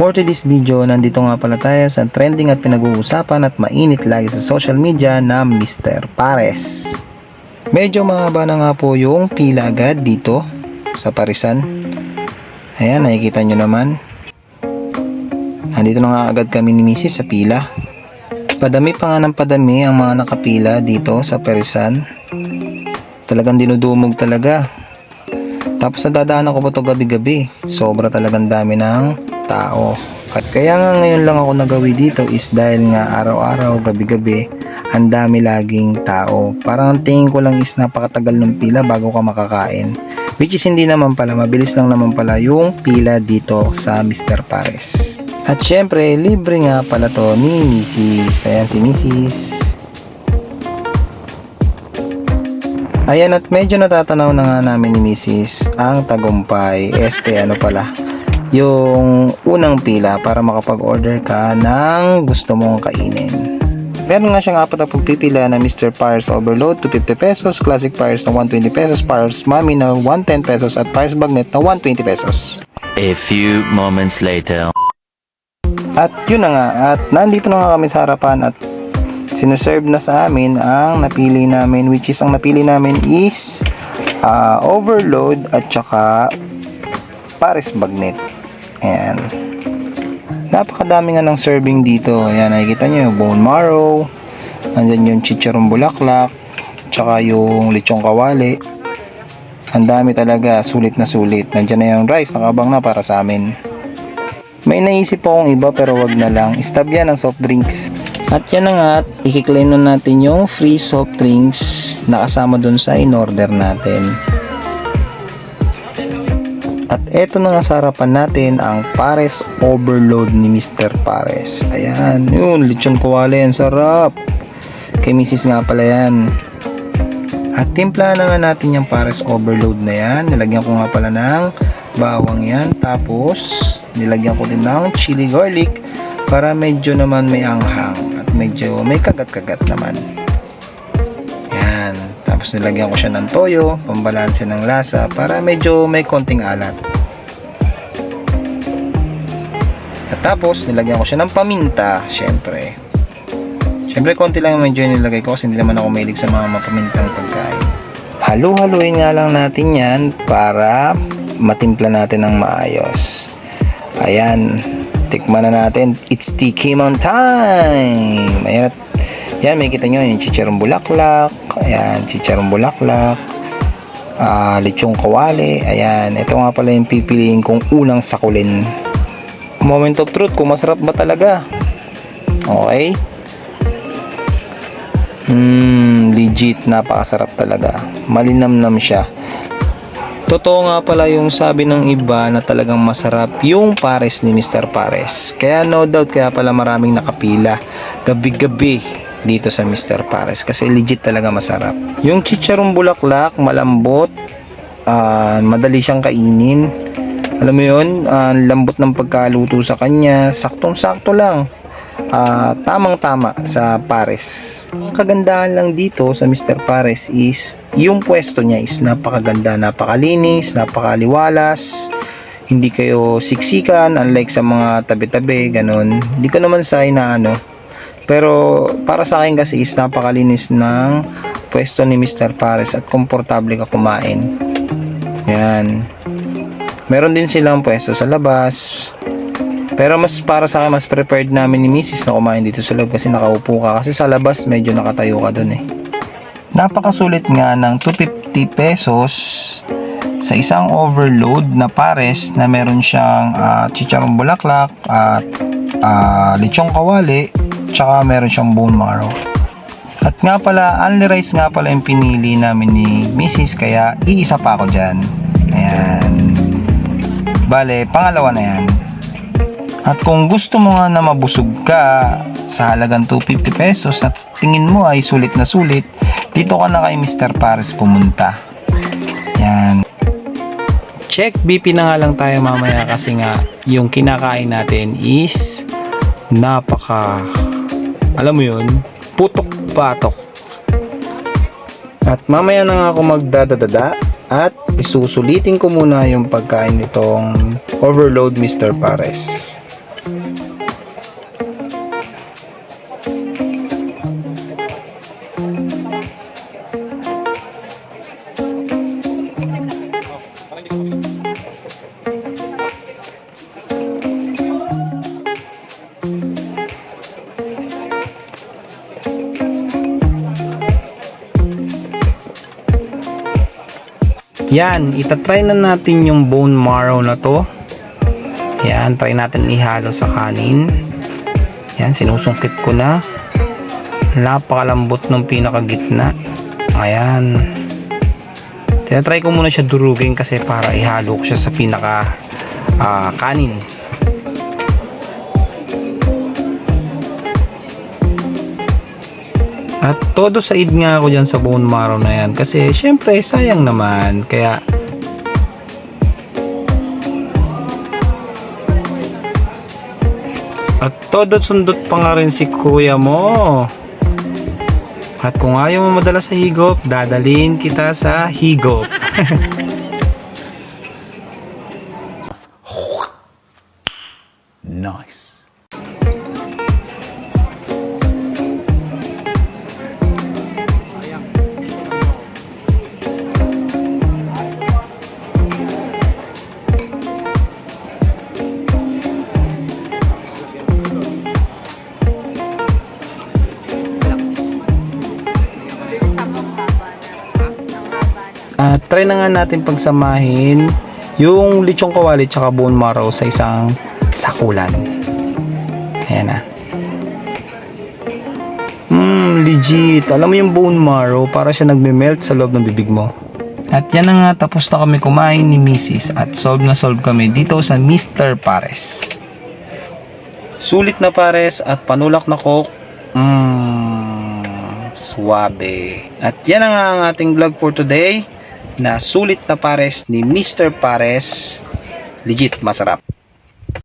For today's video, nandito nga pala tayo sa trending at pinag-uusapan at mainit lagi sa social media na Mr. Pares. Medyo mahaba na nga po yung pila agad dito sa Parisan. Ayan, nakikita nyo naman. Nandito na nga agad kami ni Mrs. sa pila. Padami pa nga ng padami ang mga nakapila dito sa Parisan. Talagang dinudumog talaga. Tapos nadadaanan ko pa ito gabi-gabi. Sobra talagang dami ng tao. At kaya nga ngayon lang ako nagawi dito is dahil nga araw-araw, gabi-gabi, ang dami laging tao. Parang ang tingin ko lang is napakatagal ng pila bago ka makakain. Which is hindi naman pala, mabilis lang naman pala yung pila dito sa Mr. Pares. At syempre, libre nga pala to ni Mrs. Ayan si Mrs. Ayan, at medyo natatanaw na nga namin ni Mrs. ang tagumpay. Ano pala, yung unang pila para makapag-order ka ng gusto mong kainin. Meron nga siyang apat na pagpipila na Mr. Pares Overload, 250 pesos, Classic Pares na 120 pesos, Pares Mami na 110 pesos, at Pares Bagnet na 120 pesos. A few moments later. At yun na nga, at nandito na nga kami sa harapan at sinuserve na sa amin ang napili namin, which is ang napili namin is Overload at saka Pares Bagnet. Ayan. Napakadami nga ng serving dito. Ayan, nakikita nyo yung bone marrow, nandyan yung chicharong bulaklak, tsaka yung lechong kawali. Ang dami talaga, sulit na sulit. Nandyan na yung rice, nakabang na para sa amin. May naisip akong iba pero wag na lang. Istab yan ang soft drinks. At yan na nga, i-claim na natin yung free soft drinks na kasama dun sa in-order natin. At eto na nga sa harapan natin ang Pares Overload ni Mr. Pares. Ayan, yun, lechon kawali, yan sarap. Kay Mrs. nga pala yan. At timpla na nga natin yung Pares Overload na yan. Nilagyan ko nga pala ng bawang yan. Tapos nilagyan ko din ng chili garlic para medyo naman may anghang at medyo may kagat-kagat naman. Yan. Tapos nilagyan ko siya ng toyo, pambalanse ng lasa para medyo may konting alat. At tapos nilagyan ko siya ng paminta, syempre. Syempre konti lang medyo nilagay ko kasi hindi naman ako mahilig sa mga mapamintang pagkain. Halu-haluin nga lang natin yan para matimpla natin ng maayos. Ayan, tikman na natin. It's Tikimon time! Ayan, yan, may kita nyo yung chicharong bulaklak. Ayan, chicharong bulaklak, lechong kawali. Ayan, ito nga pala yung pipiliin kong unang sakulin. Moment of truth, kung masarap ba talaga. Okay, legit, napakasarap talaga. Malinamnam siya. Totoo nga pala yung sabi ng iba na talagang masarap yung Pares ni Mr. Pares. Kaya no doubt kaya pala maraming nakapila gabi-gabi dito sa Mr. Pares kasi legit talaga masarap. Yung chicharong bulaklak, malambot, madali siyang kainin. Alam mo yun, lambot ng pagkaluto sa kanya, saktong-sakto lang. Tamang-tama sa Pares. Ang kagandahan lang dito sa Mr. Pares is yung pwesto niya is napakaganda, napakalinis, napakaliwalas. Hindi kayo siksikan unlike sa mga tabi-tabi, ganun. Hindi ko naman say na ano. Pero para sa akin kasi is napakalinis ng pwesto ni Mr. Pares at komportable ka kumain. Yan. Meron din silang pwesto sa labas. Pero mas para sa akin, mas prepared namin ni Mrs. na kumain dito sa loob kasi nakaupo ka. Kasi sa labas, medyo nakatayo ka dun eh. Napakasulit nga ng 250 pesos sa isang overload na Pares na meron siyang chicharong bulaklak at lechong kawali, tsaka meron siyang bone marrow. At nga pala, only rice nga pala yung pinili namin ni Mrs. Kaya iisa pa ako dyan. Ayan. Bale, pangalawa na yan. At kung gusto mo nga na mabusog ka sa halagang 250 pesos at tingin mo ay sulit na sulit, dito ka na kay Mr. Pares pumunta. Yan. Check BP na nga lang tayo mamaya kasi nga yung kinakain natin is alam mo yun, putok-patok. At mamaya na nga ako magdadadada at isusulitin ko muna yung pagkain nitong Overload Mr. Pares. Yan, itatry na natin yung bone marrow na to. Yan, try natin ihalo sa kanin. Yan, sinusungkit ko na. Napakalambot ng pinakagitna. Ayan. Tinatry ko muna siya durugin kasi para ihalo ko siya sa pinaka kanin. At todo said nga ako dyan sa bone marrow na yan kasi syempre sayang naman, kaya at todo sundot pa nga rin si kuya mo. At kung ayaw mo madala sa higop, dadalhin kita sa higop. Nice. Try na nga natin pagsamahin yung lechong kawali tsaka bone marrow sa isang sakulan. Ayan na. Legit. Alam mo yung bone marrow, para siya nagme-melt sa loob ng bibig mo. At yan na nga, tapos na kami kumain ni Mrs. at solve na solve kami dito sa Mr. Pares. Sulit na pares at panulak na coke. Suwabe. At yan na nga ang ating vlog for today, na sulit na pares ni Mr. Pares. Legit masarap.